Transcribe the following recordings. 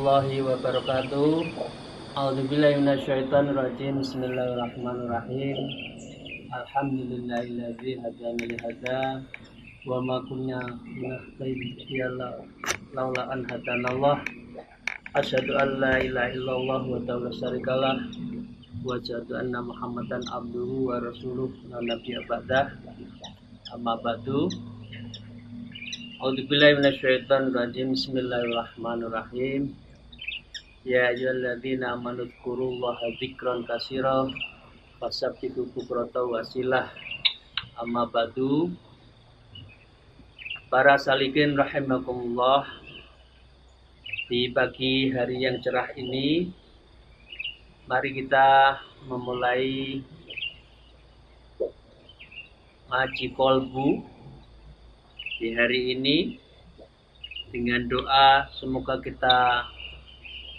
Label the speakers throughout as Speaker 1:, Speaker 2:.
Speaker 1: warahmatullahi wabarakatuh. A'udzubillahi minasyaitonirrajim. Bismillahirrahmanirrahim. Alhamdulillahilladzi hadana li hadza wa ma kunna linahtadiya laula an hadanallah. Asyhadu an la ilaha illallah wa la syarikalah wa asyhadu anna Muhammadan abduhu wa rasuluh la nabiyya ba'dah. Amma ba'du. A'udzubillahi minasyaitonirrajim. Bismillahirrahmanirrahim. Ya ayyuhalladzina amanu dzkurullaha dzikran katsira fasabbihu bukratan wa asilah. Amma ba'du. Para salikin rahimakumullah, di pagi hari yang cerah ini mari kita memulai ngaji kolbu di hari ini dengan doa semoga kita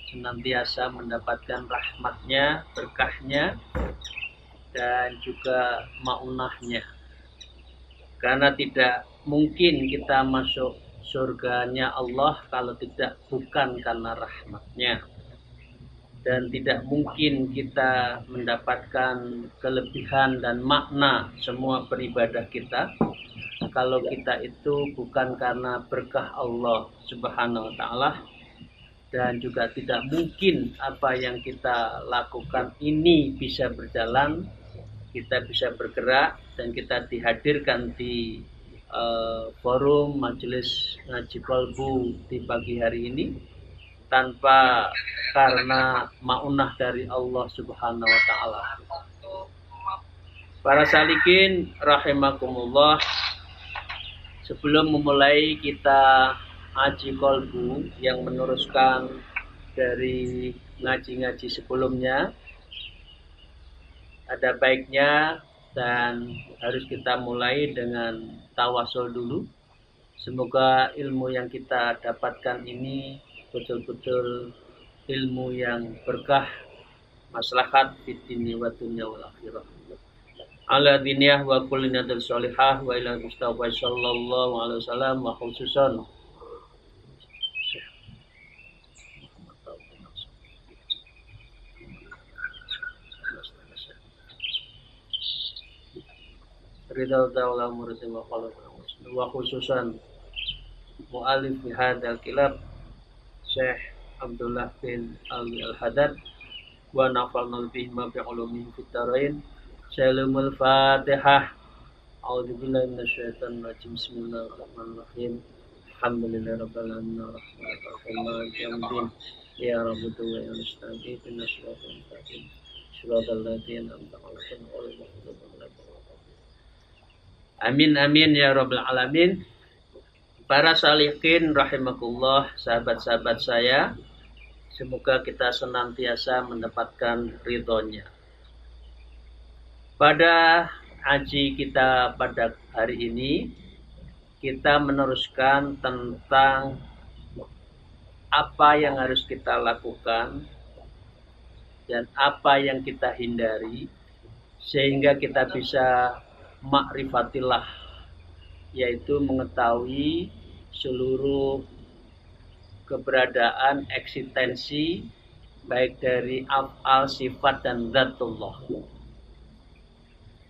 Speaker 1: senantiasa mendapatkan rahmatnya, berkahnya, dan juga maunahnya. Karena tidak mungkin kita masuk surganya Allah kalau bukan karena rahmatnya. Dan tidak mungkin kita mendapatkan kelebihan dan makna semua beribadah kita kalau kita itu bukan karena berkah Allah Subhanahu wa ta'ala. Dan juga tidak mungkin apa yang kita lakukan ini bisa berjalan, kita bisa bergerak, dan kita dihadirkan di forum majelis ngaji kolbu di pagi hari ini tanpa karena maunah dari Allah Subhanahu wa ta'ala. Para salikin rahimakumullah, sebelum memulai kita ngaji kolbu yang meneruskan dari ngaji-ngaji sebelumnya, ada baiknya dan harus kita mulai dengan tawasul dulu. Semoga ilmu yang kita dapatkan ini betul-betul ilmu yang berkah, maslahat fid dini wa dunya wal akhirah. Ala diniyah wa kulli niyatin sholihah wa ila Mustafa sallallahu alaihi wasallam wa khususan ridha ta'ala murti wa khalaq wa khususan mu'alif hadzal kilab Syekh Abdullah bin Ali Al-Haddad wa nafa'na bihi ma bi ulumihi fid dharain. Salamul Fatihah. A'udzubillahi minasyaitonir rajim. Bismillahirrahmanirrahim. Alhamdulillahirabbil alamin arrahmanir rahim maliki yaumiddin. Ya rabbi wa ya nasta'in ihdinas siratal mustaqim. Siratal ladzina an'amta 'alaihim ghairil maghdubi 'alaihim. Amin amin ya rabbal alamin. Para salihin rahimakumullah, sahabat-sahabat saya, semoga kita senantiasa mendapatkan ridhonya. Pada ngaji kita pada hari ini, kita meneruskan tentang apa yang harus kita lakukan dan apa yang kita hindari sehingga kita bisa ma'rifatillah, yaitu mengetahui seluruh keberadaan eksistensi baik dari af'al, sifat, dan dzatullah.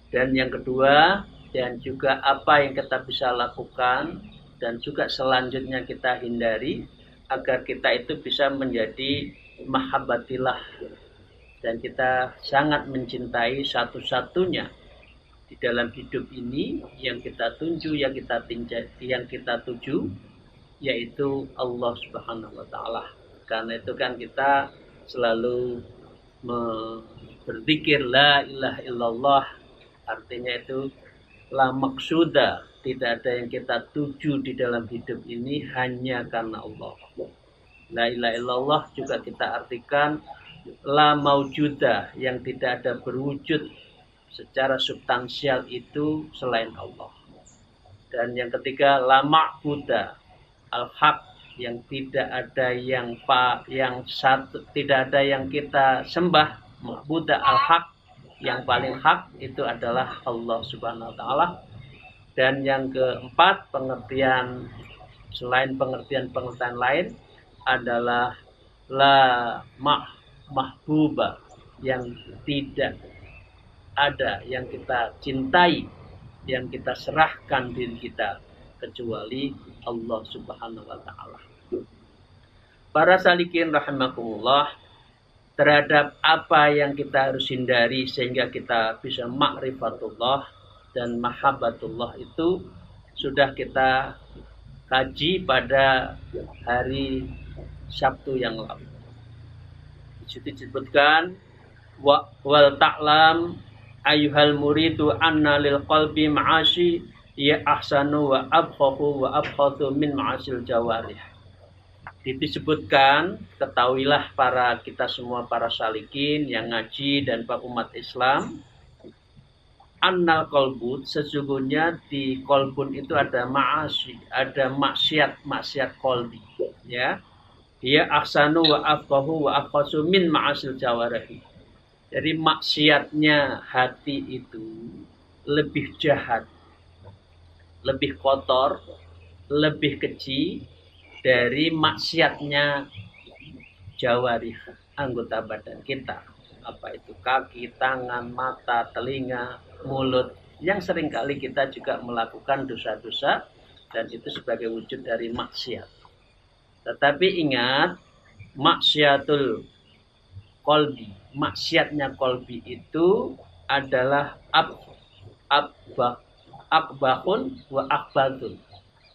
Speaker 1: Dan yang kedua, dan juga apa yang kita bisa lakukan dan juga selanjutnya kita hindari agar kita itu bisa menjadi mahabbatillah dan kita sangat mencintai satu-satunya di dalam hidup ini yang kita tuju, yang kita tuju, yaitu Allah Subhanahu wa ta'ala. Karena itu kan kita selalu berzikir la ilaha illallah, artinya itu la maksuda, tidak ada yang kita tuju di dalam hidup ini hanya karena Allah. La ilaha illallah juga kita artikan la maujudah, yang tidak ada berwujud secara substansial itu selain Allah. Dan yang ketiga la ma'budah al-haq, yang tidak ada tidak ada yang kita sembah, ma'budah al-haq, yang paling hak itu adalah Allah Subhanahu wa ta'ala. Dan yang keempat, pengertian selain pengertian lain adalah la mahbuba, yang tidak ada yang kita cintai, yang kita serahkan diri kita kecuali Allah Subhanahu wa taala. Para salikin rahimakumullah, terhadap apa yang kita harus hindari sehingga kita bisa ma'rifatullah dan mahabbatullah itu sudah kita kaji pada hari Sabtu yang lalu. Di situ disebutkan wal ta'lam ayyuhal muridu anna lil qalbi ma'asi ya ahsanu wa abkhahu wa abkhatu min ma'asil jawarih. Disebutkan, ketahuilah para kita semua para salikin yang ngaji dan para umat Islam, annal qalbut, sesungguhnya di kolbun itu ada ma'asi, ada maksiat kolbi, ya. Ya ahsanu wa afqahu wa afqasu min ma'asil jawarihi. Jadi maksiatnya hati itu lebih jahat, lebih kotor, lebih keji dari maksiatnya jawarih, anggota badan kita. Apa itu? Kaki, tangan, mata, telinga, mulut, yang seringkali kita juga melakukan dosa-dosa dan itu sebagai wujud dari maksiat. Tetapi ingat, maksiatul kolbi, maksiatnya kolbi itu adalah abahun wa akbatun,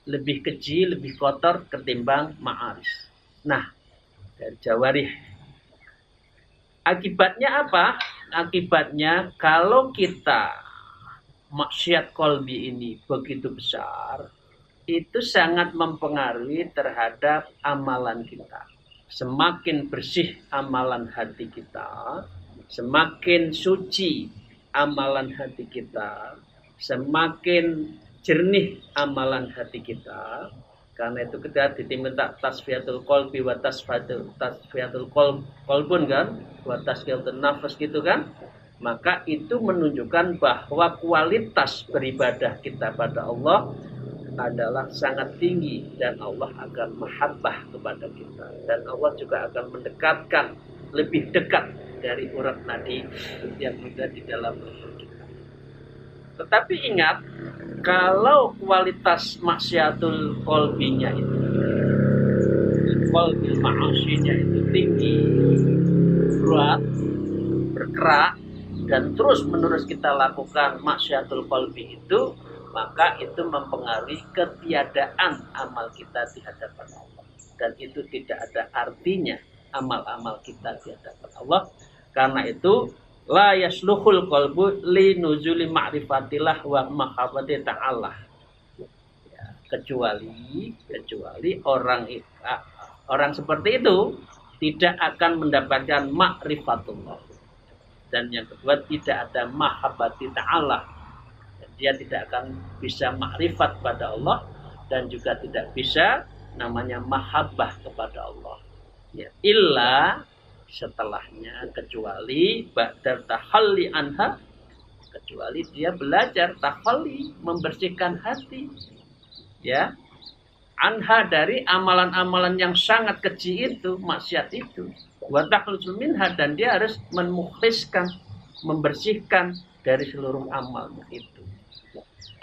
Speaker 1: lebih keji, lebih kotor ketimbang ma'aris. Nah, dari jawarih. Akibatnya apa? Akibatnya kalau kita maksiat kolbi ini begitu besar, itu sangat mempengaruhi terhadap amalan kita. Semakin bersih amalan hati kita, semakin suci amalan hati kita, semakin jernih amalan hati kita. Karena itu kita diminta tasfiyatul qalbi wa tasfiyatul qalbun kan, wa tasfiyatul nafas gitu kan. Maka itu menunjukkan bahwa kualitas beribadah kita pada Allah adalah sangat tinggi dan Allah akan mahabbah kepada kita dan Allah juga akan mendekatkan, lebih dekat dari urat nadi yang ada di dalam leher kita. Tetapi ingat, kalau kualitas maksiatul kolbinya itu, kolbil ma'asinya itu tinggi, berat, bergerak, dan terus menerus kita lakukan maksiatul kolbi itu, maka itu mempengaruhi ketiadaan amal kita di hadapan Allah. Dan itu tidak ada artinya amal-amal kita di hadapan Allah. Karena itu, la yasluhul qalbu li nuzuli ma'rifatillah wa mahabbati ta'ala. Ya, kecuali orang seperti itu tidak akan mendapatkan ma'rifatullah. Dan yang kedua, tidak ada mahabbati ta'ala. Dia tidak akan bisa ma'rifat pada Allah dan juga tidak bisa namanya mahabbah kepada Allah. Ya, illa setelahnya, kecuali ba'dar tahalli anha, kecuali dia belajar tahalli, membersihkan hati, ya, anha dari amalan-amalan yang sangat keji itu, maksiat itu, wa takhlusul minha, dan dia harus memukhliskan, membersihkan dari seluruh amal itu.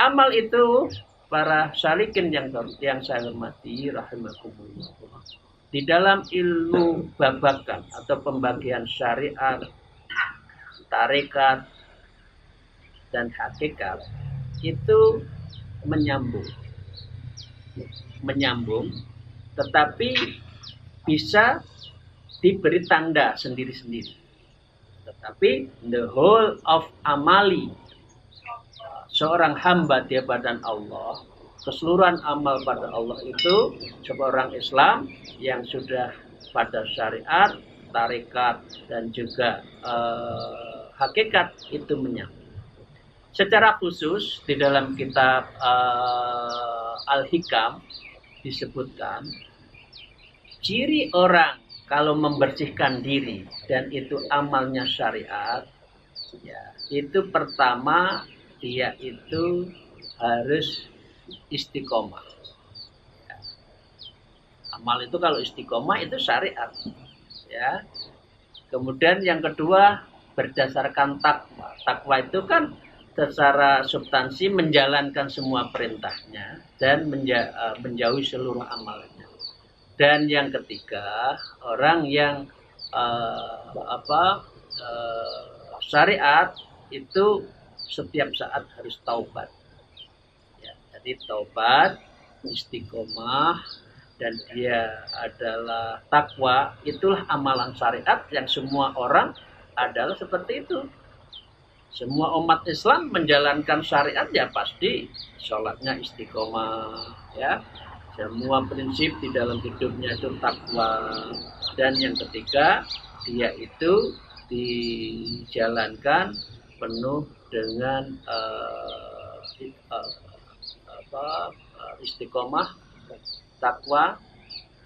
Speaker 1: Amal itu para salikin yang saya hormati rahimakumullah, di dalam ilmu babakan atau pembagian syariat, tarekat, dan hakikat itu menyambung, tetapi bisa diberi tanda sendiri-sendiri. Tetapi the whole of amali, seorang hamba di hadapan Allah, keseluruhan amal pada Allah itu seorang Islam yang sudah pada syariat, tarekat, dan juga hakikat itu menyambung. Secara khusus di dalam kitab Al-Hikam disebutkan ciri orang kalau membersihkan diri dan itu amalnya syariat, ya, itu pertama dia itu harus istiqomah. Ya. Amal itu kalau istiqomah itu syariat. ya. Kemudian yang kedua berdasarkan takwa. Takwa itu kan secara substansi menjalankan semua perintahnya dan menjauhi seluruh amalannya. Dan yang ketiga, orang yang syariat itu setiap saat harus taubat. Ya, jadi taubat, istiqomah, dan dia adalah takwa. Itulah amalan syariat yang semua orang adalah seperti itu. Semua umat Islam menjalankan syariat ya pasti sholatnya istiqomah, ya. Semua prinsip di dalam hidupnya itu takwa. Dan yang ketiga, dia itu dijalankan penuh dengan istiqomah, takwa,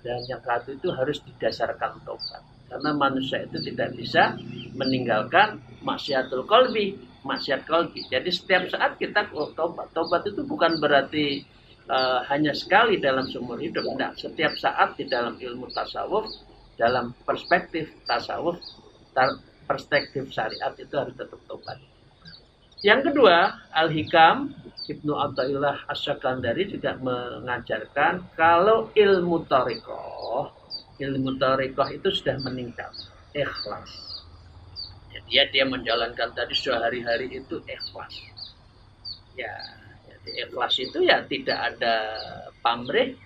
Speaker 1: dan yang satu itu harus didasarkan taubat. Karena manusia itu tidak bisa meninggalkan maksiatul qalbi, maksiat qalbi. Jadi setiap saat kita taubat. Taubat itu bukan berarti hanya sekali dalam seumur hidup. Tidak, setiap saat di dalam ilmu tasawuf, dalam perspektif tasawuf, perspektif syariat itu harus tetap taubat. Yang kedua, Al-Hikam Ibnu Athaillah Asy-Syakandari juga mengajarkan kalau ilmu thariqah itu sudah meningkat, ikhlas. Jadi dia menjalankan tadi sehari-hari itu ikhlas. Ya, jadi ikhlas itu ya tidak ada pamrih,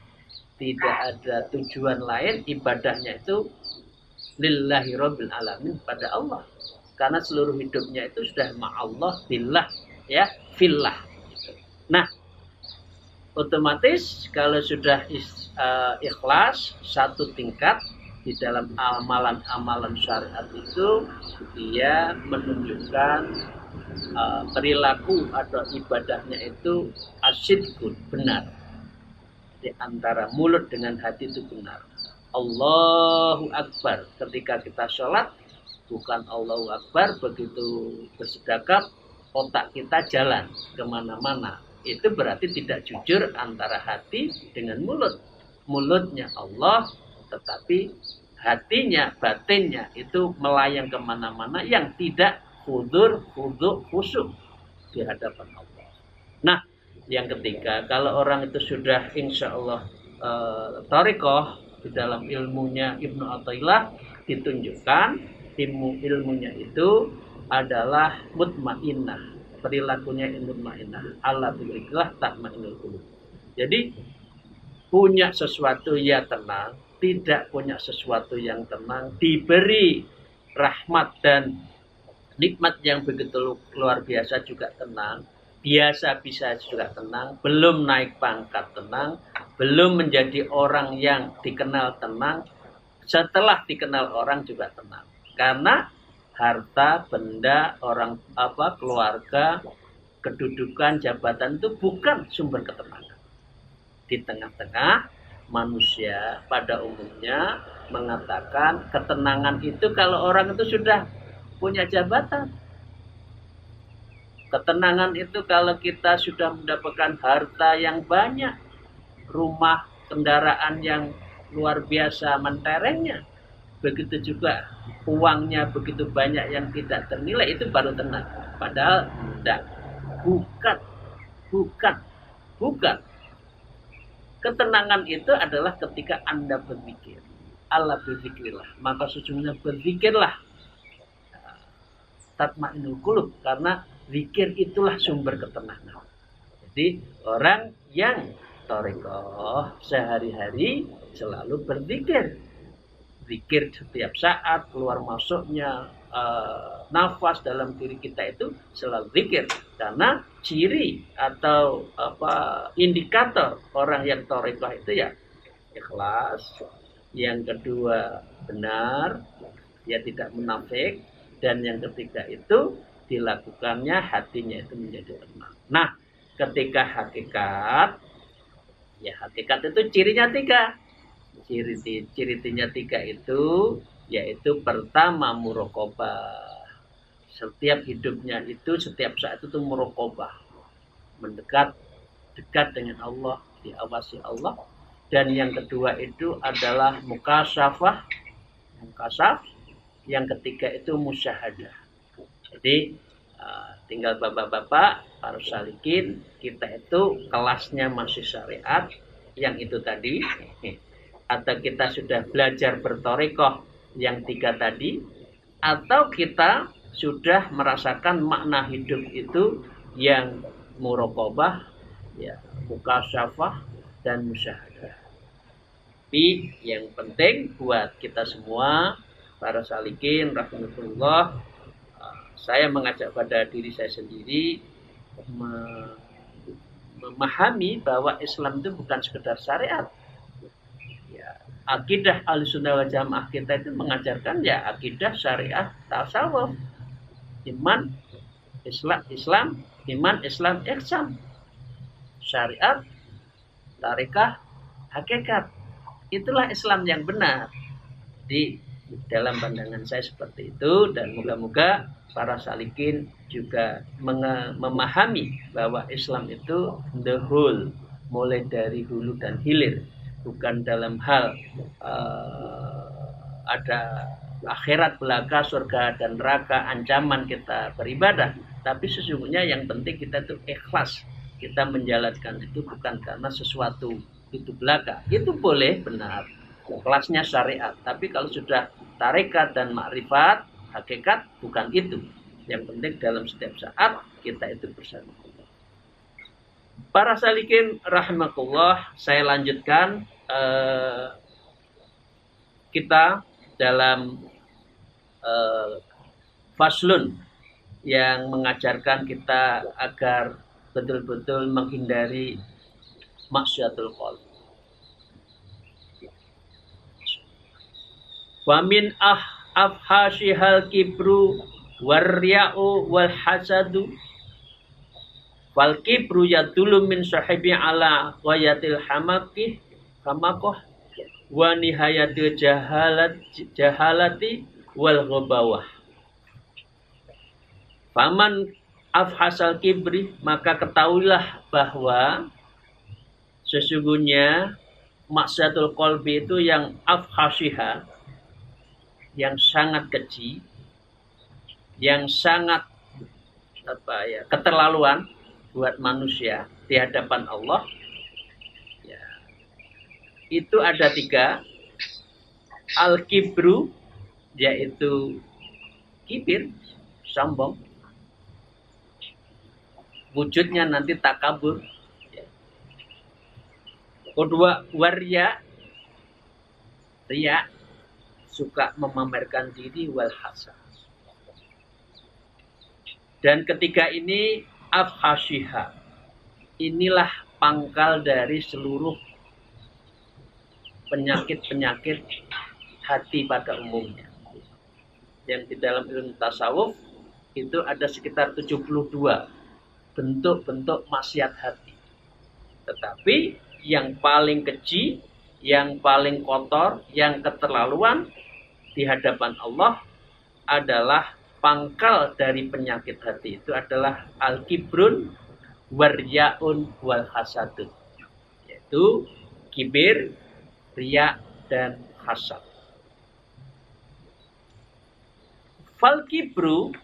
Speaker 1: tidak ada tujuan lain, ibadahnya itu lillahi rabbil alamin, pada Allah. Karena seluruh hidupnya itu sudah ma'allah, billah, ya, fillah. Nah, otomatis kalau sudah ikhlas satu tingkat di dalam amalan-amalan syariat itu, dia menunjukkan perilaku atau ibadahnya itu asyidkun, benar. Di antara mulut dengan hati itu benar. Allahu Akbar ketika kita sholat, bukan Allahu Akbar begitu bersedekap otak kita jalan kemana-mana. Itu berarti tidak jujur antara hati dengan mulut. Mulutnya Allah, tetapi hatinya, batinnya itu melayang kemana-mana yang tidak khusyuk di hadapan Allah. Nah, yang ketiga, kalau orang itu sudah insya Allah thariqah di dalam ilmunya Ibnu Athaillah ditunjukkan ilmunya itu adalah mutmainnah, perilakunya mutmainnah. Allah berilah tatmainnul qulub. Jadi punya sesuatu ya tenang, tidak punya sesuatu yang tenang, diberi rahmat dan nikmat yang begitu luar biasa juga tenang, biasa bisa juga tenang, belum naik pangkat tenang, belum menjadi orang yang dikenal tenang, setelah dikenal orang juga tenang. Karena harta, benda, orang keluarga, kedudukan, jabatan itu bukan sumber ketenangan. Di tengah-tengah manusia pada umumnya mengatakan ketenangan itu kalau orang itu sudah punya jabatan. Ketenangan itu kalau kita sudah mendapatkan harta yang banyak, rumah, kendaraan yang luar biasa menterengnya, begitu juga uangnya begitu banyak yang tidak ternilai, itu baru tenang. Padahal tidak, bukan. Ketenangan itu adalah ketika Anda berpikir. Allah berzikirlah, maka sesungguhnya berzikirlah. Tatmainnul qulub, karena zikir itulah sumber ketenangan. Jadi orang yang thariqah sehari-hari selalu berzikir. Zikir setiap saat, keluar masuknya nafas dalam diri kita itu selalu zikir. Karena ciri atau indikator orang yang thariqah itu ya ikhlas. Yang kedua benar, dia tidak munafik. Dan yang ketiga itu dilakukannya hatinya itu menjadi tenang. Nah, ketika hakikat itu cirinya tiga. Ciri-cirinya tiga itu yaitu pertama muraqabah. Setiap hidupnya itu setiap saat itu muraqabah. Dekat dengan Allah, diawasi Allah. Dan yang kedua itu adalah mukasyafah, mukasaf, yang ketiga itu musyahadah. Jadi tinggal bapak-bapak para salikin, kita itu kelasnya masih syariat yang itu tadi, atau kita sudah belajar bertorikoh yang 3 tadi, atau kita sudah merasakan makna hidup itu yang muraqabah, ya, mukasyafah dan musyahadah. Tapi yang penting buat kita semua para salikin rahimahullah, saya mengajak pada diri saya sendiri memahami bahwa Islam itu bukan sekedar syariat. Ya, akidah Ahlussunnah wal Jamaah kita itu mengajarkan ya akidah syariah tasawuf, iman Islam, iman Islam ihsan, syariat, tarekah, hakikat. Itulah Islam yang benar. Di dalam pandangan saya seperti itu, dan moga-moga para salikin juga memahami bahwa Islam itu the whole, mulai dari hulu dan hilir, bukan dalam hal ada akhirat belaka, surga dan neraka, ancaman kita beribadah, tapi sesungguhnya yang penting kita itu ikhlas, kita menjalankan itu bukan karena sesuatu itu belaka. Itu boleh, benar, kelasnya syariat, tapi kalau sudah tarekat dan makrifat, hakikat, bukan itu. Yang penting dalam setiap saat kita itu bersama Allah. Para salikin rahimakumullah, saya lanjutkan kita dalam faslun yang mengajarkan kita agar betul-betul menghindari maksiatul qalb. Wa min afhashihal kibru warya'u wal hasadu wal kibru yadullu min sahibi ala ghayatil hamaqih hamakoh wa nihayatil jahalati wal ghabawah. Faman afhasal kibri, maka ketahuilah bahwa sesungguhnya maksiatul qalbi itu yang afhashiha, yang sangat keji, yang sangat keterlaluan buat manusia di hadapan Allah, ya, itu ada 3. Al-kibru, yaitu kibir, sombong, wujudnya nanti takabur. Kedua, warya, riya, suka memamerkan diri, wal hasad. Dan ketiga ini afhashiha, inilah pangkal dari seluruh penyakit-penyakit hati pada umumnya. Yang di dalam ilmu tasawuf itu ada sekitar 72 bentuk-bentuk maksiat hati. Tetapi yang paling keji, yang paling kotor, yang keterlaluan di hadapan Allah adalah pangkal dari penyakit hati itu adalah al-kibrun waryaun wal hasadun, yaitu kibir, riya dan hasad. Fal kibru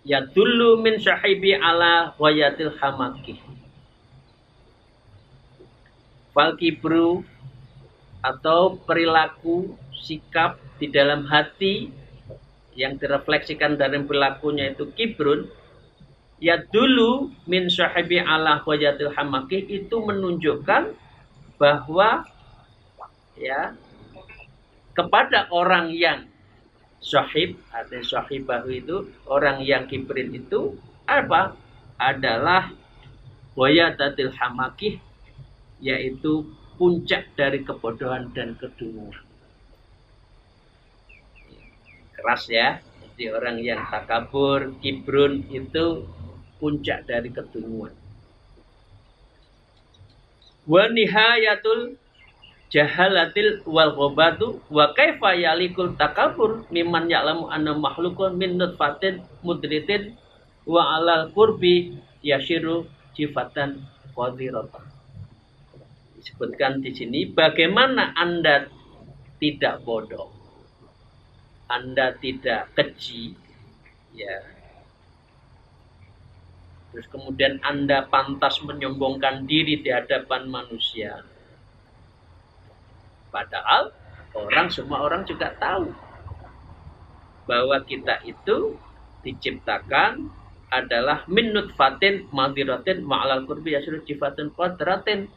Speaker 1: yadullu min sahibi ala ghayatil hamaqih. Fal kibru atau perilaku, sikap di dalam hati yang direfleksikan dari perilakunya itu kibrun, ya dulu min sahibi ala ghayatil hamaqih, itu menunjukkan bahwa ya kepada orang yang sahib, artinya sahibahu itu orang yang kibrin itu apa? Adalah ghayatil hamaqih, yaitu puncak dari kebodohan dan kedunguan. Keras ya, jadi orang yang takabur, kibrun itu puncak dari kedunguan. Wa nihayatul jahalatil wal ghobatu wa kaifa yalikul takabur mimman ya'lamu anna makhlukun min nutfatin mudritin wa alal qurbi yashiru sifatan qadiratan. Disebutkan di sini, bagaimana Anda tidak bodoh Anda tidak keji, ya, terus kemudian Anda pantas menyombongkan diri di hadapan manusia. Padahal semua orang juga tahu bahwa kita itu diciptakan adalah min nutfatin madiratin ma'alal qurbi yasiru jifatun qadratin,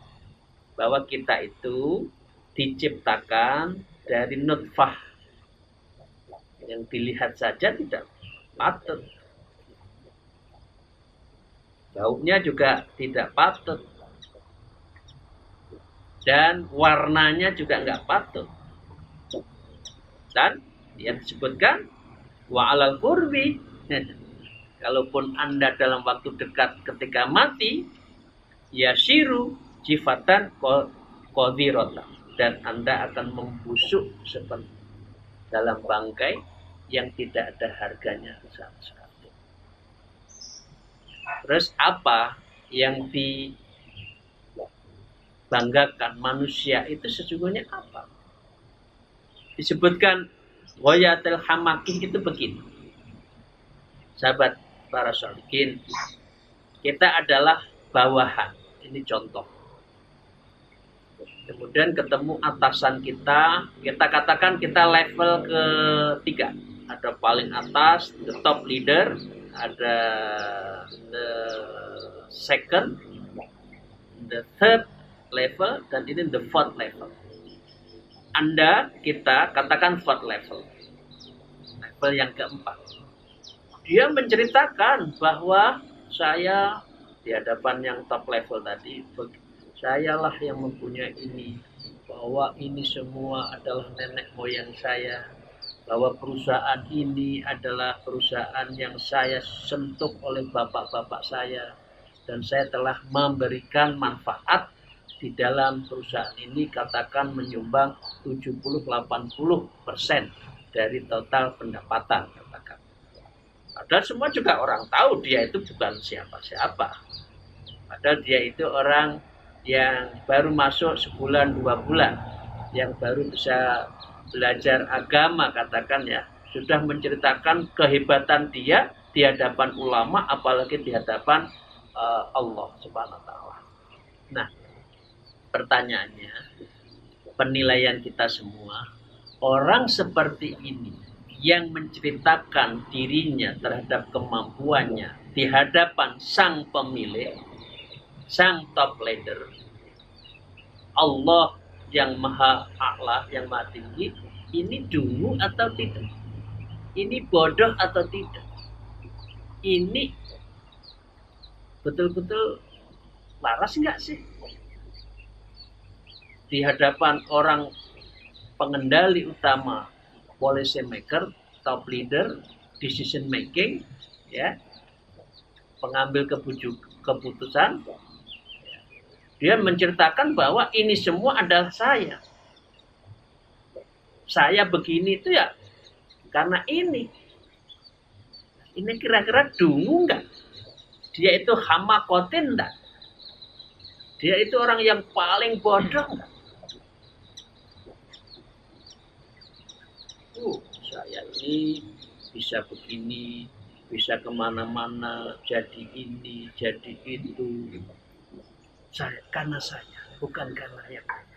Speaker 1: bahwa kita itu diciptakan dari nutfah yang dilihat saja tidak patut, baunya juga tidak patut, dan warnanya juga nggak patut. Dan yang disebutkan wa'alal qurbi, kalaupun Anda dalam waktu dekat ketika mati, yasiru jifatan qadiratan, dan Anda akan membusuk seperti dalam bangkai yang tidak ada harganya sama sekali. Terus apa yang dibanggakan manusia itu sesungguhnya apa? Disebutkan ghayatul hamakih itu begini. Sahabat para sholihin, kita adalah bawahan. Ini contoh. Kemudian ketemu atasan kita katakan kita level ketiga. Ada paling atas, the top leader, ada the second, the third level, dan ini the fourth level. Kita katakan fourth level, level yang keempat. Dia menceritakan bahwa saya di hadapan yang top level tadi, sayalah yang mempunyai ini, bahwa ini semua adalah nenek moyang saya, bahwa perusahaan ini adalah perusahaan yang saya sentuh oleh bapak-bapak saya, dan saya telah memberikan manfaat di dalam perusahaan ini, katakan menyumbang 70-80% dari total pendapatan, katakan. Padahal semua juga orang tahu dia itu bukan siapa-siapa. Padahal dia itu orang yang baru masuk sebulan 2 bulan, yang baru bisa belajar agama, katakan ya, sudah menceritakan kehebatan dia di hadapan ulama, apalagi di hadapan Allah Subhanahu wa taala. Nah, pertanyaannya, penilaian kita semua, orang seperti ini yang menceritakan dirinya terhadap kemampuannya di hadapan sang pemilik, sang top leader, Allah yang maha a'la, yang maha tinggi, ini dungu atau tidak? Ini bodoh atau tidak? Ini betul-betul waras nggak sih? Di hadapan orang pengendali utama, policy maker, top leader, decision making, ya, pengambil keputusan, dia menceritakan bahwa ini semua adalah saya. Saya begini itu ya karena ini. Ini kira-kira dungu enggak? Dia itu hamakotin enggak? Dia itu orang yang paling bodoh enggak? Saya ini bisa begini, bisa kemana-mana, jadi ini, jadi itu. Karena saya, bukan karena yang lain.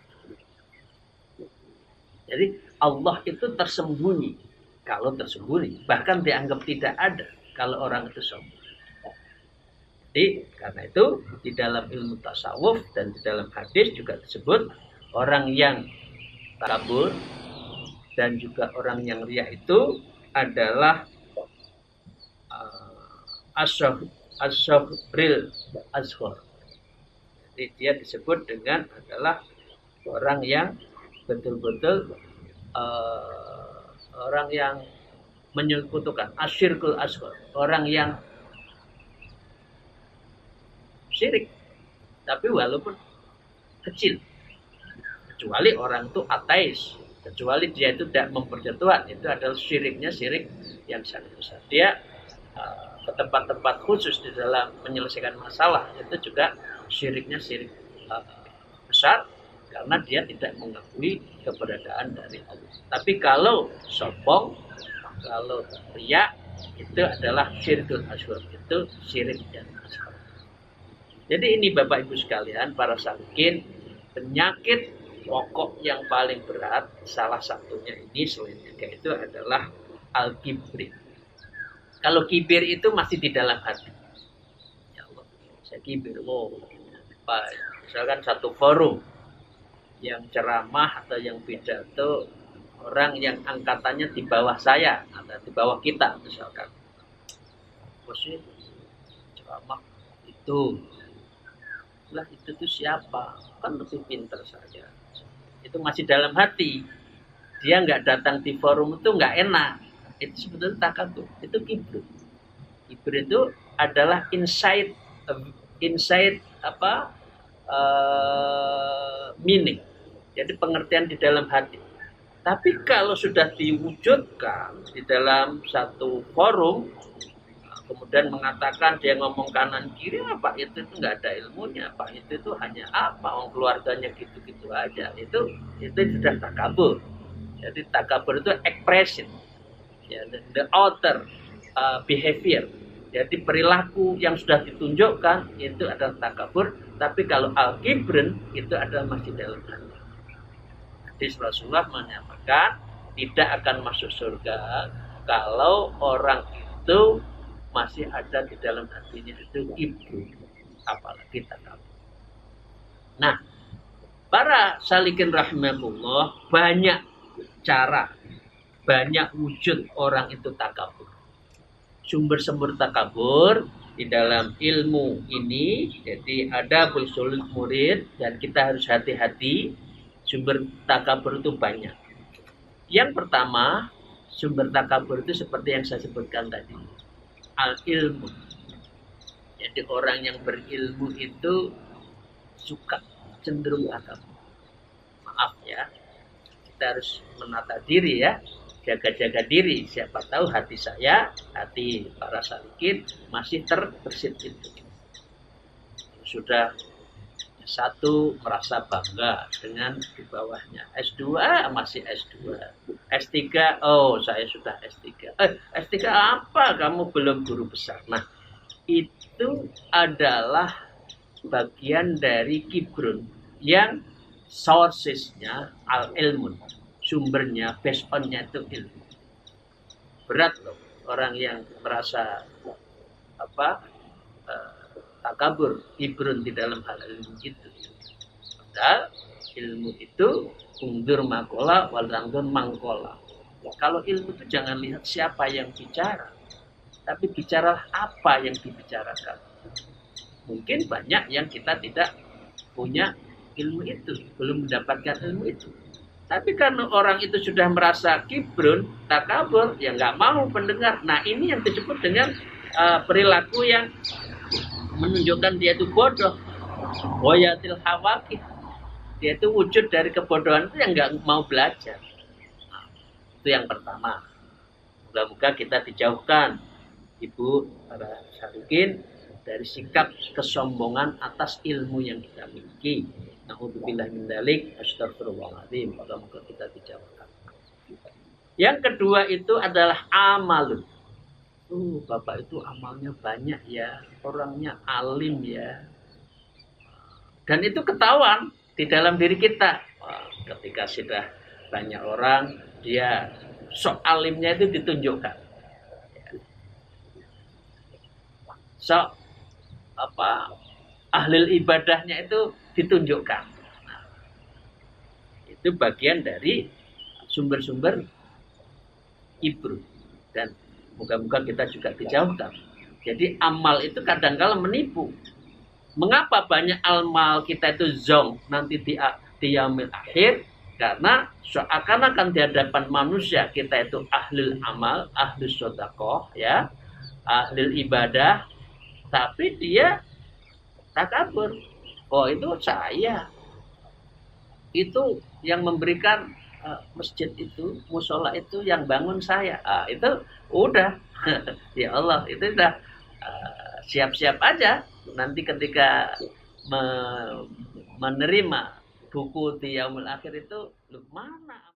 Speaker 1: Jadi Allah itu tersembunyi. Kalau tersembunyi, bahkan dianggap tidak ada kalau orang itu sombong. Jadi karena itu di dalam ilmu tasawuf dan di dalam hadis juga disebut orang yang takabur dan juga orang yang riya itu adalah as-sahril azhar. Jadi dia disebut dengan adalah orang yang betul-betul orang yang menyekutukan, asyirkul asghar, orang yang syirik, tapi walaupun kecil, kecuali orang itu ateis, kecuali dia itu tidak memperjatuhan, itu adalah syiriknya syirik yang sangat besar. Dia ke tempat-tempat khusus di dalam menyelesaikan masalah, itu juga syiriknya syirik besar, karena dia tidak mengakui keberadaan dari Allah. Tapi kalau sombong, kalau riya, itu adalah syirkul asghar, itu syirik yang asghar. Jadi ini Bapak Ibu sekalian, para salikin, penyakit pokok yang paling berat, salah satunya ini selain tiga itu adalah al-kibri. Kalau kibir itu masih di dalam hati. Ya Allah, saya kibir. Misalkan satu forum yang ceramah atau yang pidato orang yang angkatannya di bawah saya atau di bawah kita, misalkan bosnya ceramah itu lah, itu tuh siapa, kan lebih pintar saja. Itu masih dalam hati, dia nggak datang di forum itu nggak enak, itu sebetulnya takabur, itu kibir. Kibir itu adalah insight meaning, jadi pengertian di dalam hati. Tapi kalau sudah diwujudkan di dalam satu forum, kemudian mengatakan dia ngomong kanan kiri, Pak itu nggak ada ilmunya, Pak itu hanya apa, orang keluarganya gitu-gitu aja, itu sudah takabur. Jadi takabur itu expression, ya, the outer behavior. Jadi perilaku yang sudah ditunjukkan itu adalah takabur. Tapi kalau al-kibrin itu adalah masih dalam hati. Hadis Rasulullah menyatakan tidak akan masuk surga kalau orang itu masih ada di dalam hatinya itu kibru, apalagi takabur. Nah, para salikin rahimahullah, banyak cara, banyak wujud orang itu takabur. Sumber-sumber takabur di dalam ilmu ini, jadi ada usul murid dan kita harus hati-hati. Sumber takabur itu banyak. Yang pertama, sumber takabur itu seperti yang saya sebutkan tadi, al-ilmu. Jadi orang yang berilmu itu suka cenderung takabur. Maaf ya, kita harus menata diri ya, jaga-jaga diri. Siapa tahu hati saya, hati para salikin masih terbersit itu. Sudah S1 merasa bangga dengan di bawahnya. S2 masih S2. S3, oh saya sudah S3. S3 apa? Kamu belum guru besar. Nah, itu adalah bagian dari kibrun yang sourcesnya al-ilmun. Sumbernya, based on-nya itu ilmu. Berat loh orang yang merasa takabur, kibrun di dalam hal ilmu itu. Padahal ilmu itu undur makola walanggun mangkola. Kalau ilmu itu jangan lihat siapa yang bicara, tapi bicaralah apa yang dibicarakan. Mungkin banyak yang kita tidak punya ilmu itu, belum mendapatkan ilmu itu. Tapi karena orang itu sudah merasa kibrun, takabur, ya nggak mau pendengar. Nah ini yang disebut dengan perilaku yang menunjukkan dia itu bodoh. Wayatil hawakih, dia itu wujud dari kebodohan itu yang nggak mau belajar. Nah, itu yang pertama. Moga-moga kita dijauhkan, ibu para salikin, dari sikap kesombongan atas ilmu yang kita miliki. Na'udzubillah min dzalik, astagfirullahaladzim. Moga-moga kita dijauhkan. Yang kedua itu adalah amalun. Bapak itu amalnya banyak ya, orangnya alim ya. Dan itu ketahuan di dalam diri kita. Ketika sudah banyak orang, dia sok alimnya itu ditunjukkan. Sok ahlil ibadahnya itu ditunjukkan. Nah, itu bagian dari sumber-sumber kibru. Dan moga-moga kita juga dijauhkan. Jadi amal itu kadang-kala menipu. Mengapa banyak amal kita itu zong nanti di yaumil akhir? Karena seakan-akan di hadapan manusia kita itu ahlul amal, ahlus sedekah, ya, ahlul ibadah, tapi dia takabur. Oh itu saya, itu yang memberikan masjid itu, musola itu yang bangun saya. Itu udah ya Allah, itu udah siap-siap aja nanti ketika menerima buku di yaumul akhir itu lu mana